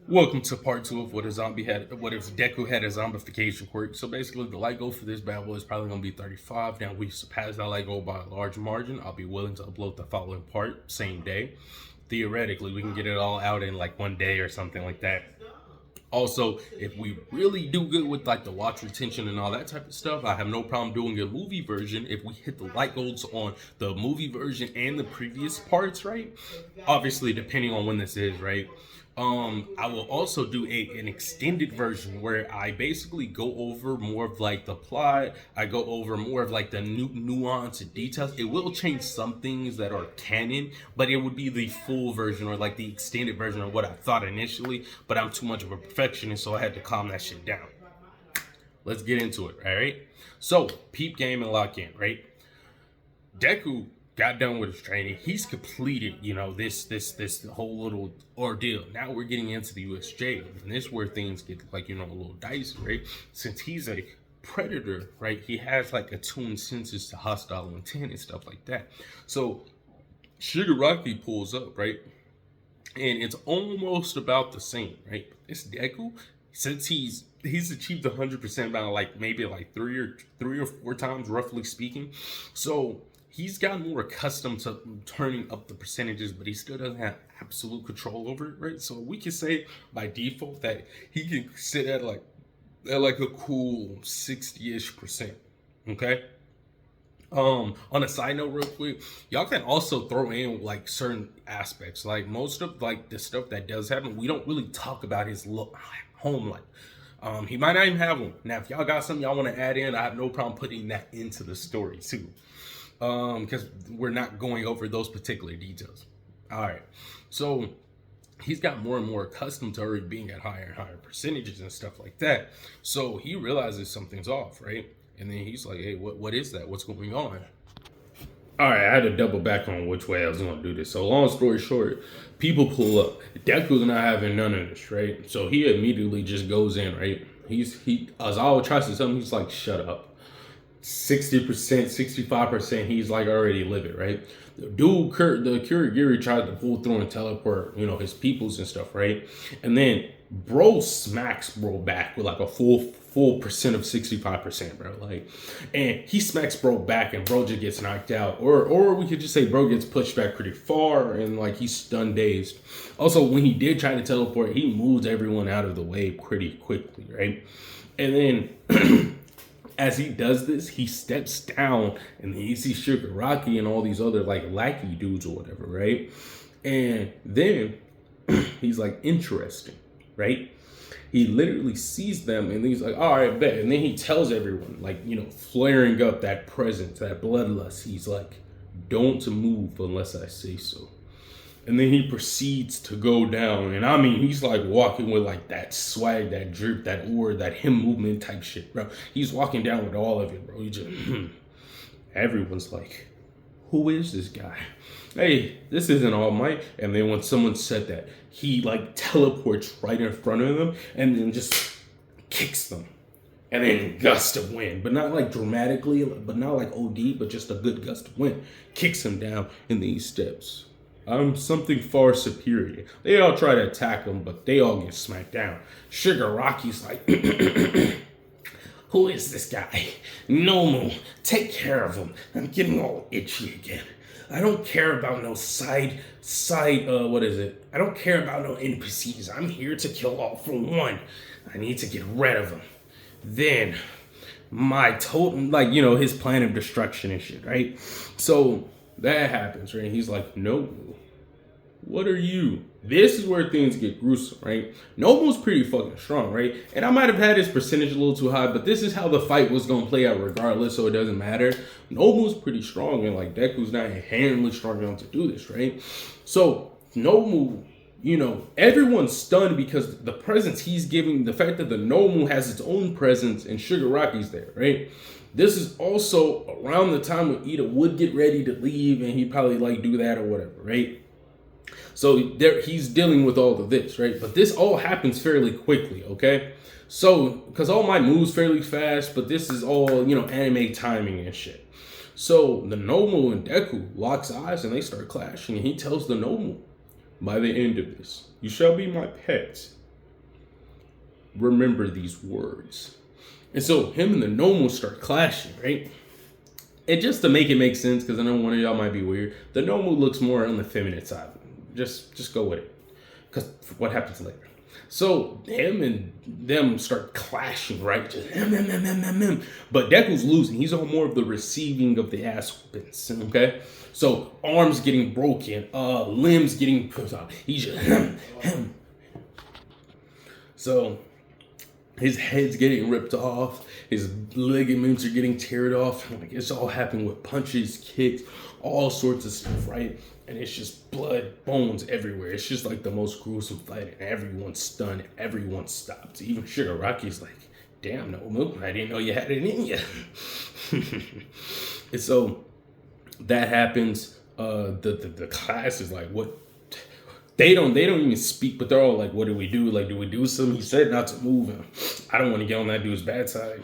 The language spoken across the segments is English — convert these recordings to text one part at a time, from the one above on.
Welcome to part two of what if Deku had a zombification quirk. So basically, the light goal for this bad boy is probably gonna be 35. Now we surpassed that light goal by a large margin. I'll be willing to upload the following part same day. Theoretically, we can get it all out in like one day or something like that. Also, if we really do good with like the watch retention and all that type of stuff, I have no problem doing a movie version if we hit the light goals on the movie version and the previous parts, right? Obviously, depending on when this is, right? I will also do an extended version where I basically go over more of like the plot. I go over more of like the nuance and details. It will change some things that are canon, but it would be the full version or like the extended version of what I thought initially. But I'm too much of a perfectionist, so I had to calm that shit down. Let's get into it, all right? So, peep game and lock in, right? Deku got done with his training. He's completed, this whole little ordeal. Now we're getting into the USJ, and this is where things get like, a little dicey, right? Since he's a predator, right? He has like attuned senses to hostile intent and stuff like that. So Shigaraki pulls up, right? And it's almost about the same, right? This Deku, since he's achieved 100% by like maybe like three or four times, roughly speaking. So he's gotten more accustomed to turning up the percentages, but he still doesn't have absolute control over it, right? So we can say by default that he can sit at like a cool 60-ish%. Okay. On a side note, real quick, y'all can also throw in like certain aspects. Like most of like the stuff that does happen, we don't really talk about his home life. He might not even have one. Now, if y'all got something y'all want to add in, I have no problem putting that into the story too. Because we're not going over those particular details. All right, so he's got more and more accustomed to already being at higher and higher percentages and stuff like that. So he realizes something's off, right? And then he's like, "Hey, what is that? What's going on?" All right, I had to double back on which way I was going to do this. So long story short, people pull up. Deku's not having none of this, right? So he immediately just goes in, right? He as I tries to tell him, he's like, "Shut up." 60%, 65%, he's like already livid, right? The dude, the Kurigiri tried to pull through and teleport, his peoples and stuff, right? And then bro smacks bro back with like a full percent of 65%, bro. Like, and he smacks bro back and bro just gets knocked out. Or we could just say bro gets pushed back pretty far and like he's stunned dazed. Also, when he did try to teleport, he moves everyone out of the way pretty quickly, right? And then as he does this, he steps down and then you see Shigaraki and all these other like lackey dudes or whatever, right? And then he's like, interesting, right? He literally sees them and he's like, all right, bet. And then he tells everyone, like, flaring up that presence, that bloodlust. He's like, don't move unless I say so. And then he proceeds to go down. And I mean, he's like walking with like that swag, that drip, that aura, that him movement type shit, bro. He's walking down with all of it, bro. He just, everyone's like, who is this guy? Hey, this isn't All Might. And then when someone said that, he like teleports right in front of them and then just kicks them. And then gust of wind, but not like dramatically, but not like OD, but just a good gust of wind. Kicks him down in these steps. I'm something far superior. They all try to attack him, but they all get smacked down. Shigaraki's like, who is this guy? Nomu, take care of him. I'm getting all itchy again. I don't care about no what is it? I don't care about no NPCs. I'm here to kill all for one. I need to get rid of him. Then, my total, like, his plan of destruction and shit, right? So, that happens, right? He's like, no, what are you? This is where things get gruesome, right? Nobu's pretty fucking strong, right? And I might have had his percentage a little too high, but this is how the fight was going to play out regardless, so it doesn't matter. Nobu's pretty strong, and like Deku's not inherently strong enough to do this, right? So Nobu, everyone's stunned because the presence he's giving, the fact that the Nomu has its own presence and Shigaraki's there, right? This is also around the time when Ida would get ready to leave and he'd probably like do that or whatever, right? So there, he's dealing with all of this, right? But this all happens fairly quickly, okay? So, because All Might moves fairly fast, but this is all, anime timing and shit. So the Nomu and Deku locks eyes and they start clashing and he tells the Nomu, by the end of this, you shall be my pet remember these words. And so him and the Nomu start clashing, right? And just to make it make sense, because I know one of y'all might be weird, the Nomu looks more on the feminine side. Just go with it, because what happens later. So him and them start clashing, right? Just him. But Deku's losing. He's on more of the receiving of the ass whippings, okay? So arms getting broken, limbs getting put out. He's just him. So his head's getting ripped off. His ligaments are getting teared off. Like, it's all happening with punches, kicks, all sorts of stuff, right? And it's just blood, bones everywhere. It's just like the most gruesome fight, and everyone's stunned. Everyone stops. Even Shigaraki's like, damn, no, I didn't know you had it in you. And so that happens. The class is like, what? They don't even speak, but they're all like, what do we do? Like, do we do something? He said not to move, and I don't want to get on that dude's bad side.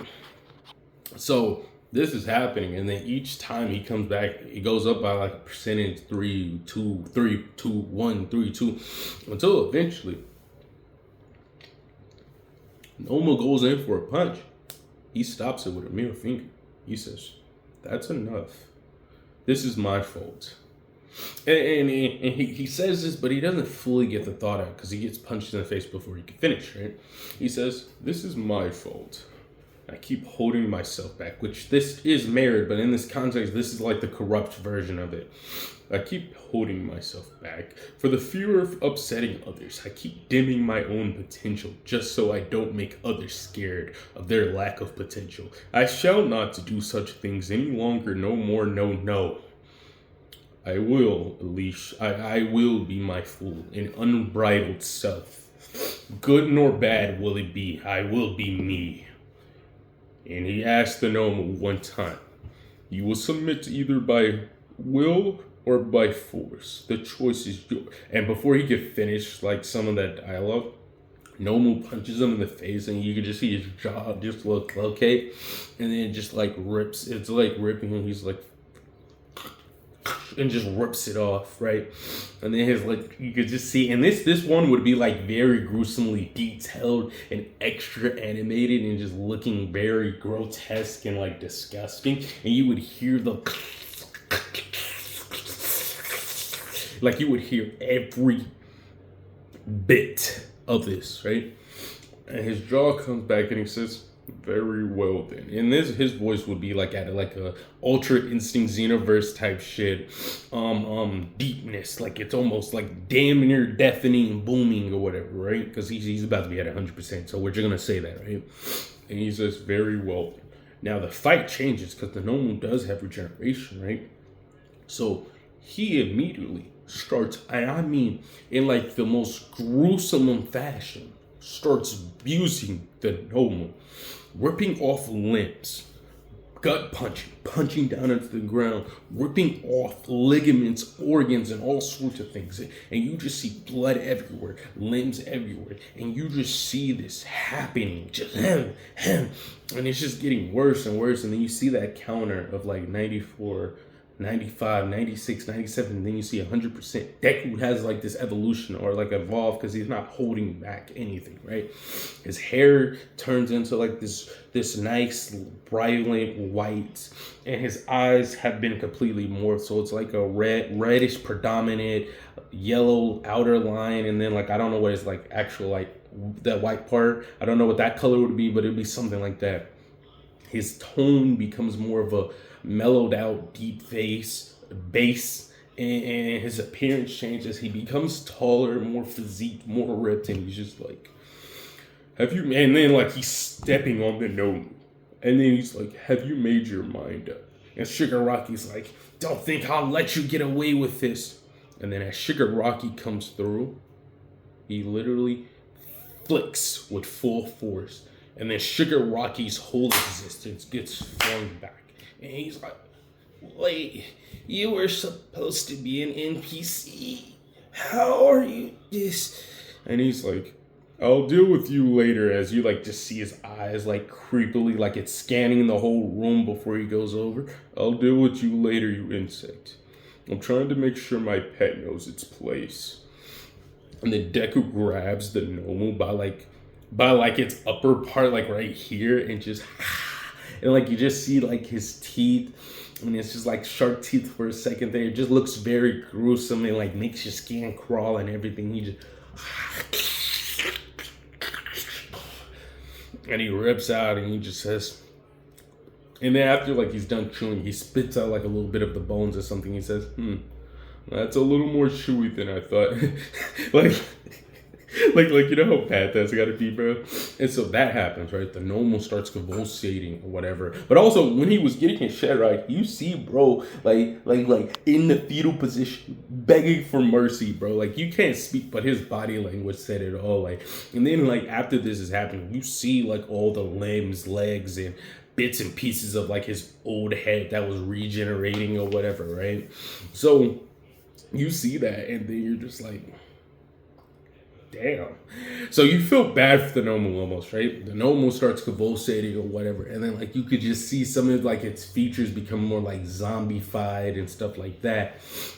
So this is happening, and then each time he comes back, he goes up by like a percentage, 3, 2, 3, 2, 1, 3, 2, until eventually Noma goes in for a punch. He stops it with a middle finger. He says, that's enough. This is my fault. And he says this, but he doesn't fully get the thought out, because he gets punched in the face before he can finish, right? He says, this is my fault. I keep holding myself back, which this is married, but in this context, this is like the corrupt version of it. I keep holding myself back for the fear of upsetting others. I keep dimming my own potential just so I don't make others scared of their lack of potential. I shall not do such things any longer, no more, no. I will unleash, I will be my full and unbridled self. Good nor bad will it be, I will be me. And he asked the Noma one time, you will submit either by will or by force. The choice is yours. And before he could finish like some of that dialogue, Nomu punches him in the face, and you can just see his jaw just locate, and then it just like rips. It's like ripping him. He's like, and just rips it off, right? And then his like, you could just see, and this one would be like very gruesomely detailed and extra animated and just looking very grotesque and like disgusting. And you would hear the like, you would hear every bit of this, right? And his jaw comes back and he says, very well then. And his voice would be like at like a Ultra Instinct Xenoverse type shit. Deepness, like it's almost like damn near deafening and booming or whatever, right? Because he's about to be at 100%, so we're just gonna say that, right? And he says, very well then. Now the fight changes because the Nomu does have regeneration, right? So he immediately starts, and I mean in like the most gruesome fashion, starts abusing the Nomu, ripping off limbs, gut punching down into the ground, ripping off ligaments, organs, and all sorts of things. And you just see blood everywhere, limbs everywhere, and you just see this happening, just him, and it's just getting worse and worse. And then you see that counter of like 94, 95, 96, 97, and then you see 100%. Deku has like this evolution or like evolve because he's not holding back anything, right? His hair turns into like this nice brilliant white, and his eyes have been completely morphed, so it's like a reddish predominant yellow outer line, and then like I don't know what it's like actual like that white part, I don't know what that color would be, but it'd be something like that. His tone becomes more of a mellowed out deep bass, and his appearance changes. He becomes taller, more physique, more ripped, and he's just like, have you, and then like he's stepping on the Nomu, and then he's like, have you made your mind up? And Shigaraki's like, don't think I'll let you get away with this. And then as Shigaraki comes through, he literally flicks with full force, and then Shigaraki's whole existence gets flung back. And he's like, wait, you were supposed to be an NPC. How are you this? And he's like, I'll deal with you later, as you like just see his eyes like creepily, like it's scanning the whole room before he goes over. I'll deal with you later, you insect. I'm trying to make sure my pet knows its place. And then Deku grabs the Nomu by like by like its upper part, like right here, and just and like you just see like his teeth. I mean, it's just like shark teeth for a second there. It just looks very gruesome and like makes your skin crawl and everything. He just and he rips out and he just says, and then after like he's done chewing, he spits out like a little bit of the bones or something. He says, that's a little more chewy than I thought. like like you know how bad that's gotta be, bro. And so that happens, right? The normal starts convulsating or whatever. But also when he was getting his shit right, you see, bro, like in the fetal position, begging for mercy, bro. Like you can't speak, but his body language said it all. Like, and then like after this is happening, you see like all the limbs, legs, and bits and pieces of like his old head that was regenerating or whatever, right? So you see that, and then you're just like, damn. So you feel bad for the Nomu almost, right? The Nomu starts convulsating or whatever, and then like you could just see some of like its features become more like zombified and stuff like that.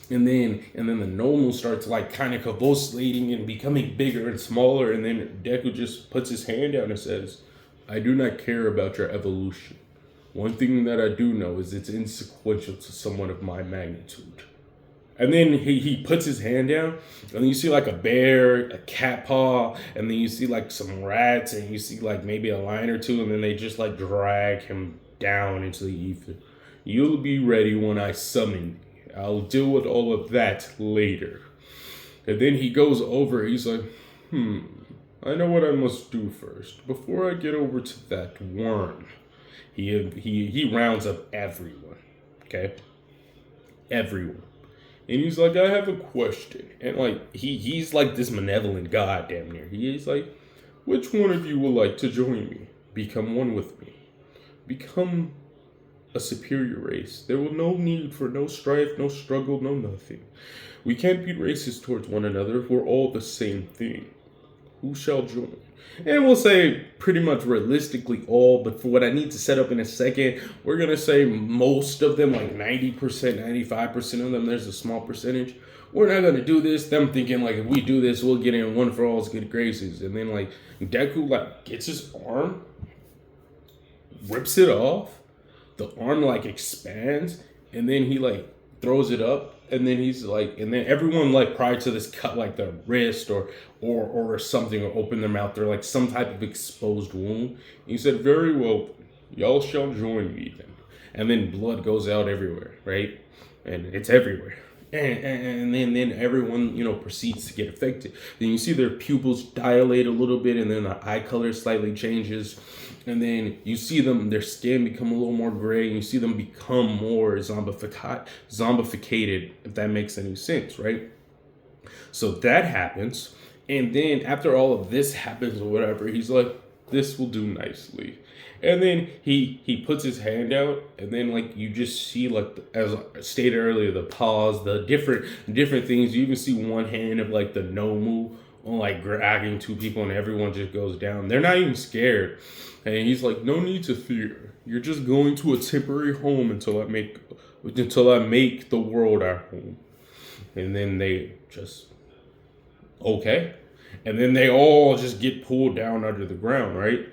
And then the Nomu starts like kind of convulsating and becoming bigger and smaller, and then Deku just puts his hand down and says, I do not care about your evolution. One thing that I do know is it's insequential to someone of my magnitude. And then he puts his hand down, and then you see like a bear, a cat paw, and then you see like some rats, and you see like maybe a lion or two, and then they just like drag him down into the ether. You'll be ready when I summon you. I'll deal with all of that later. And then he goes over, he's like, I know what I must do first. Before I get over to that worm, he rounds up everyone, okay? Everyone. And he's like, I have a question. And like he's like this malevolent god damn near. He's like, which one of you would like to join me? Become one with me. Become a superior race. There will no need for no strife, no struggle, no nothing. We can't be racist towards one another. We're all the same thing. Who shall join? And we'll say pretty much realistically all, but for what I need to set up in a second, we're going to say most of them, like 90%, 95% of them, there's a small percentage. We're not going to do this. Them thinking like if we do this, we'll get in one for all's good graces. And then like Deku like gets his arm, rips it off. The arm like expands, and then he like throws it up. And then he's like, and then everyone like prior to this cut like their wrist or something or open their mouth. They're like some type of exposed wound. And he said, very well, y'all shall join me then. And then blood goes out everywhere, right? And it's everywhere. And then everyone, proceeds to get affected. Then you see their pupils dilate a little bit, and then the eye color slightly changes. And then you see them, their skin become a little more gray, and you see them become more zombificated, if that makes any sense, right? So that happens. And then after all of this happens or whatever, he's like, this will do nicely. And then he puts his hand out, and then like you just see like as I stated earlier, the paws, the different things. You even see one hand of like the Nomu on like dragging two people, and everyone just goes down. They're not even scared. And he's like, no need to fear. You're just going to a temporary home until I make the world our home. And then they just okay. And then they all just get pulled down under the ground, right?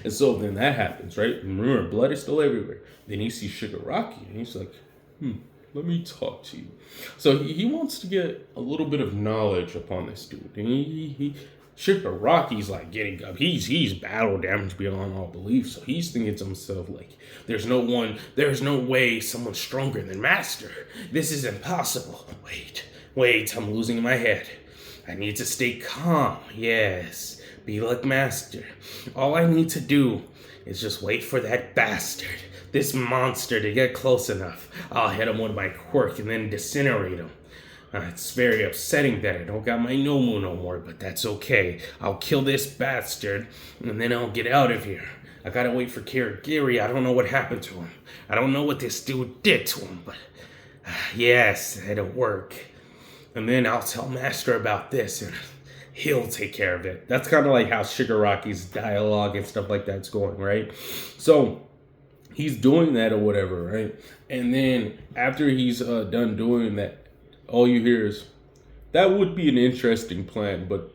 And so then that happens, right? And remember, blood is still everywhere. Then he sees Shigaraki, and he's like, let me talk to you. So he wants to get a little bit of knowledge upon this dude. And Shigaraki's like getting up. He's battle damaged beyond all belief. So he's thinking to himself like, there's no way someone's stronger than Master. This is impossible. Wait, I'm losing my head. I need to stay calm. Yes, be like Master. All I need to do is just wait for that bastard, this monster, to get close enough. I'll hit him with my quirk and then disintegrate him. It's very upsetting that I don't got my Nomu no more, but that's okay. I'll kill this bastard, and then I'll get out of here. I gotta wait for Kirigiri. I don't know what happened to him. I don't know what this dude did to him, but yes, it'll work. And then I'll tell Master about this, and he'll take care of it. That's kind of like how Shigaraki's dialogue and stuff like that's going, right? So he's doing that or whatever, right? And then after he's done doing that, all you hear is, that would be an interesting plan, but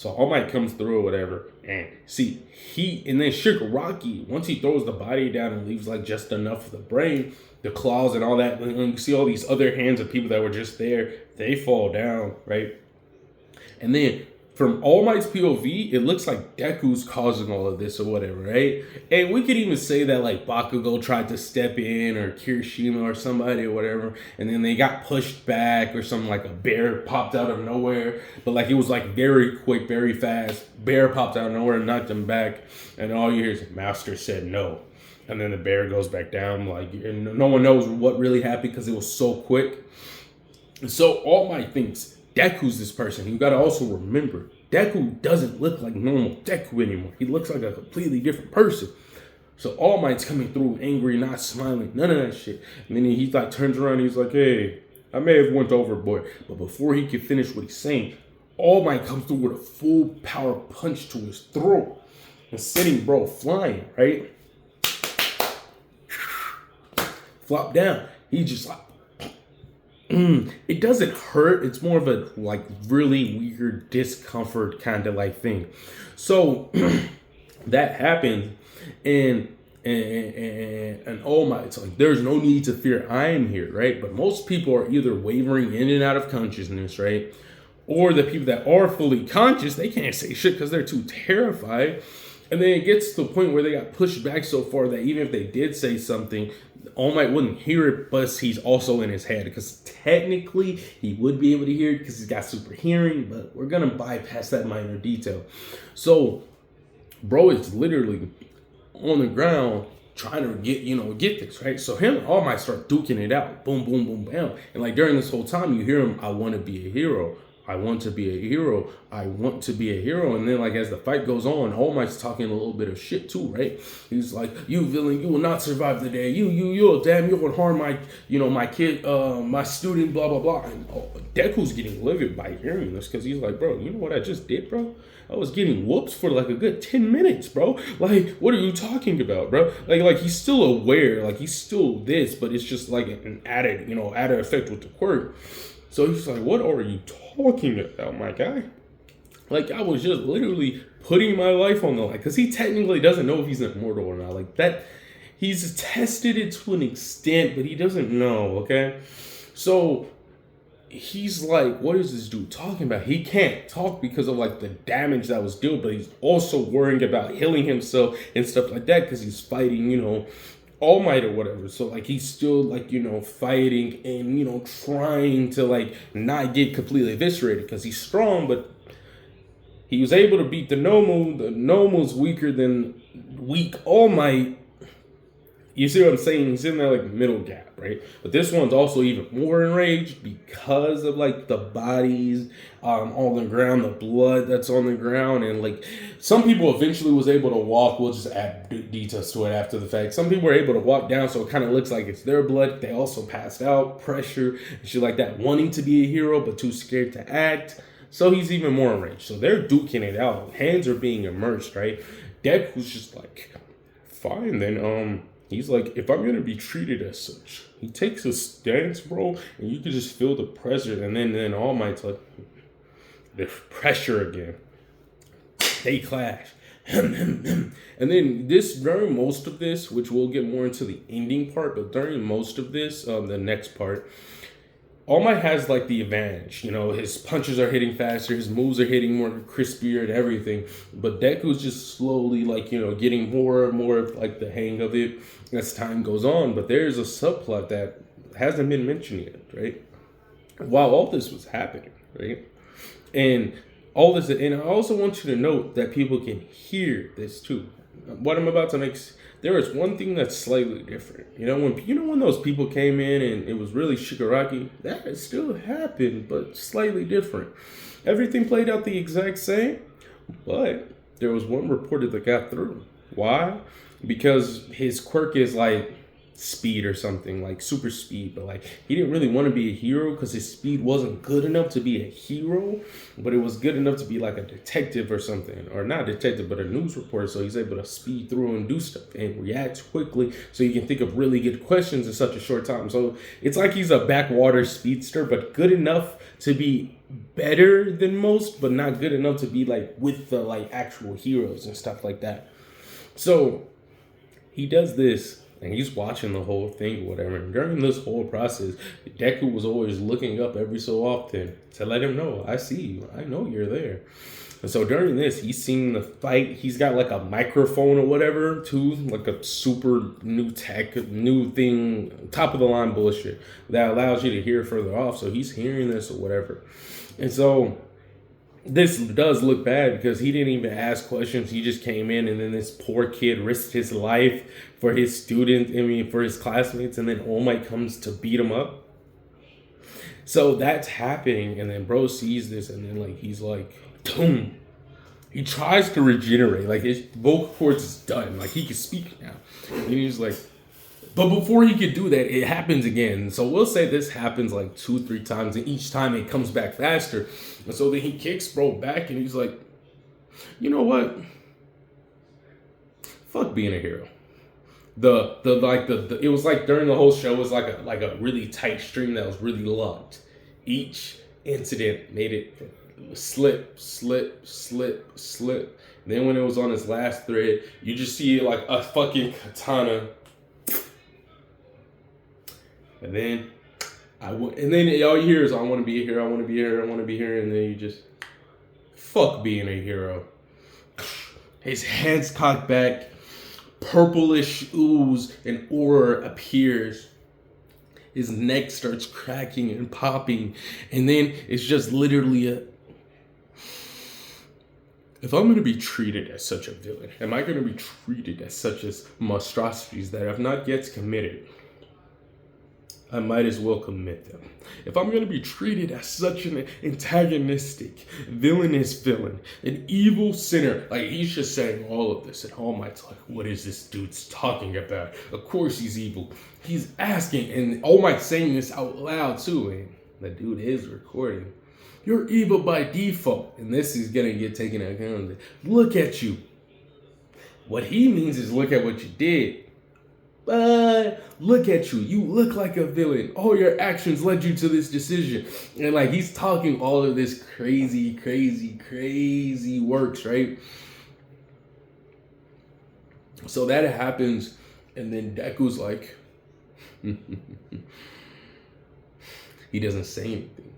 So All Might comes through or whatever, and see, and then Shigaraki, once he throws the body down and leaves like just enough of the brain, the claws and all that, and you see all these other hands of people that were just there, they fall down, right? And then from All Might's POV, it looks like Deku's causing all of this or whatever, right? And we could even say that like Bakugo tried to step in, or Kirishima or somebody or whatever, and then they got pushed back or something, like a bear popped out of nowhere. But like it was like very quick, very fast. Bear popped out of nowhere and knocked them back. And all you hear is Master said no. And then the bear goes back down, like, and no one knows what really happened because it was so quick. And so All Might thinks Deku's this person. You gotta also remember, Deku doesn't look like normal Deku anymore. He looks like a completely different person. So All Might's coming through angry, not smiling, none of that shit. And then he like turns around and he's like, hey, I may have went overboard. But before he can finish what he's saying, All Might comes through with a full power punch to his throat and sending bro flying, right? Flop down. He just like, it doesn't hurt. It's more of a like really weird discomfort kind of like thing. So that happened, and All Might's like, there's no need to fear. I am here, right? But most people are either wavering in and out of consciousness, right? Or the people that are fully conscious, they can't say shit because they're too terrified. And then it gets to the point where they got pushed back so far that even if they did say something, All Might wouldn't hear it, but he's also in his head, because technically he would be able to hear it because he's got super hearing, but we're going to bypass that minor detail. So bro is literally on the ground trying to get this, right? So him and All Might start duking it out. Boom, boom, boom, bam. And like during this whole time, you hear him, I want to be a hero. I want to be a hero. I want to be a hero. And then like as the fight goes on, All Might's talking a little bit of shit too, right? He's like, you villain, you will not survive the day. You would harm my, my kid, my student, blah, blah, blah. And Deku's getting livid by hearing this, because he's like, bro, you know what I just did, bro? I was getting whoops for like a good 10 minutes, bro. Like, what are you talking about, bro? Like he's still aware, like he's still this, but it's just like an added effect with the quirk. So he's like, what are you talking about, my guy? Like, I was just literally putting my life on the line, because he technically doesn't know if he's immortal or not. Like that, he's tested it to an extent, but he doesn't know, okay? So he's like, what is this dude talking about? He can't talk because of like the damage that was done, but he's also worrying about healing himself and stuff like that, because he's fighting, All Might or whatever. So like he's still like, fighting and, trying to like not get completely eviscerated, because he's strong, but he was able to beat the Nomu. The Nomu's weaker than weak All Might. You see what I'm saying? He's in that like middle gap, right? But this one's also even more enraged because of like the bodies on the ground, the blood that's on the ground, and like some people eventually was able to walk. We'll just add details to it after the fact. Some people were able to walk down, so it kind of looks like it's their blood. They also passed out, pressure, and shit like that, wanting to be a hero but too scared to act. So he's even more enraged. So they're duking it out. Hands are being immersed, right? Deku's just like, fine then. He's like, if I'm going to be treated as such. He takes a stance, bro, and you can just feel the pressure. And then All Might's like, the pressure again. They clash. And then during most of this, which we'll get more into the ending part, but during most of this, the next part, All Might has like the advantage. His punches are hitting faster, his moves are hitting more crispier and everything. But Deku's just slowly like, getting more and more of like the hang of it as time goes on. But there's a subplot that hasn't been mentioned yet, right? While all this was happening, right? And all this, and I also want you to note that people can hear this too. What I'm about to make, there is one thing that's slightly different. When those people came in and it was really Shigaraki, that still happened, but slightly different. Everything played out the exact same, but there was one reporter that got through. Why? Because his quirk is like speed or something, like super speed, but like he didn't really want to be a hero because his speed wasn't good enough to be a hero, but it was good enough to be like a detective or something, or not a detective but a news reporter. So he's able to speed through and do stuff and react quickly so you can think of really good questions in such a short time. So it's like he's a backwater speedster, but good enough to be better than most, but not good enough to be like with the like actual heroes and stuff like that. So he does this and he's watching the whole thing or whatever. And during this whole process, Deku was always looking up every so often to let him know, I see you. I know you're there. And so during this, he's seeing the fight. He's got like a microphone or whatever too, like a super new tech, new thing, top of the line bullshit that allows you to hear further off. So he's hearing this or whatever. And so this does look bad because he didn't even ask questions. He just came in, and then this poor kid risked his life for his for his classmates, and then All Might comes to beat him up. So that's happening, and then bro sees this, and then like he's like, boom. He tries to regenerate, like his vocal cords is done, like he can speak now. And he's like, but before he could do that, it happens again. So we'll say this happens like 2-3 times, and each time it comes back faster. And so then he kicks bro back, and he's like, you know what? Fuck being a hero. It was like during the whole show, it was like a really tight stream that was really locked. Each incident made it slip. And then when it was on his last thread, you just see like a fucking katana. And then all you hear is, I want to be a hero, I want to be here, I want to be here. And then you just, fuck being a hero. His head's cocked back, purplish ooze and aura appears. His neck starts cracking and popping. And then it's just literally if I'm going to be treated as such a villain, am I going to be treated as such as monstrosities that have not yet committed? I might as well commit them. If I'm going to be treated as such an antagonistic, villainous villain, an evil sinner, like he's just saying all of this, and All Might's like, what is this dude's talking about? Of course he's evil. He's asking, and All Might's saying this out loud too, and the dude is recording. You're evil by default, and this is going to get taken into account. Look at you. What he means is look at what you did. But look at you. You look like a villain. All your actions led you to this decision. And like he's talking all of this crazy works, right? So that happens, and then Deku's like, he doesn't say anything.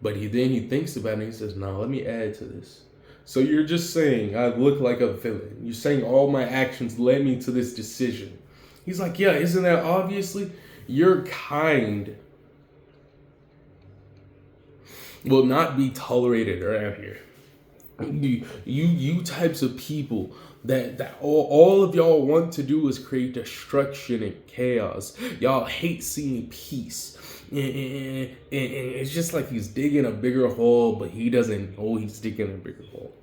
But then he thinks about it and he says, no, let me add to this. So you're just saying I look like a villain. You're saying all my actions led me to this decision. He's like, yeah, isn't that obviously? Your kind will not be tolerated around here. You types of people that all of y'all want to do is create destruction and chaos. Y'all hate seeing peace. And it's just like he's digging a bigger hole, but he doesn't know he's digging a bigger hole.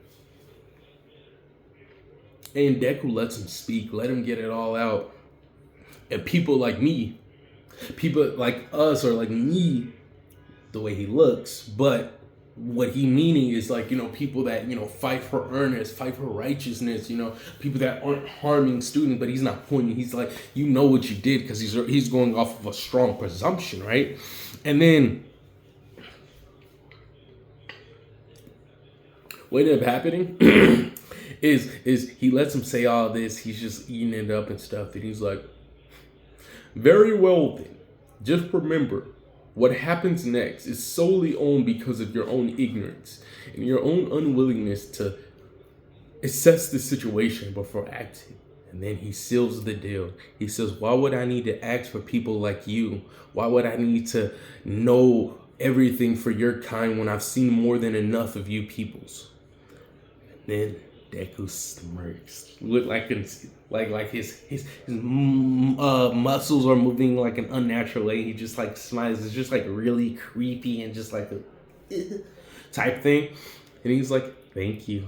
And Deku lets him speak, let him get it all out. And people like me, people like us or like me, the way he looks, but what he meaning is like, people that, fight for earnest, fight for righteousness, people that aren't harming students, but he's not pointing. He's like, you know what you did, because he's going off of a strong presumption, right? And then what ended up happening is he lets him say all this. He's just eating it up and stuff. And he's like, very well then, just remember, what happens next is solely on because of your own ignorance and your own unwillingness to assess the situation before acting. And then he seals the deal. He says, why would I need to act for people like you? Why would I need to know everything for your kind when I've seen more than enough of you peoples? And then Deku smirks. Look like his muscles are moving like an unnatural way. He just like smiles. It's just like really creepy and just like a type thing. And he's like, thank you.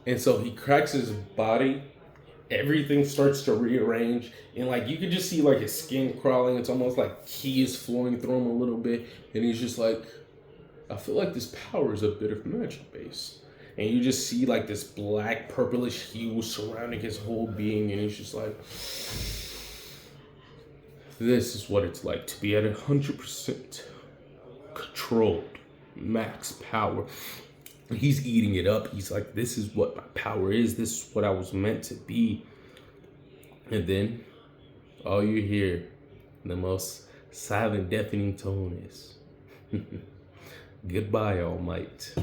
And so he cracks his body everything starts to rearrange, and like you could just see like his skin crawling. It's almost like ki is flowing through him a little bit, and he's just like, I feel like this power is a bit of magic based. And you just see like this black purplish hue surrounding his whole being, and he's just like, this is what it's like to be at 100% controlled, max power. He's eating it up. He's like, this is what my power is. This is what I was meant to be. And then all you hear, the most silent, deafening tone is, goodbye, All Might.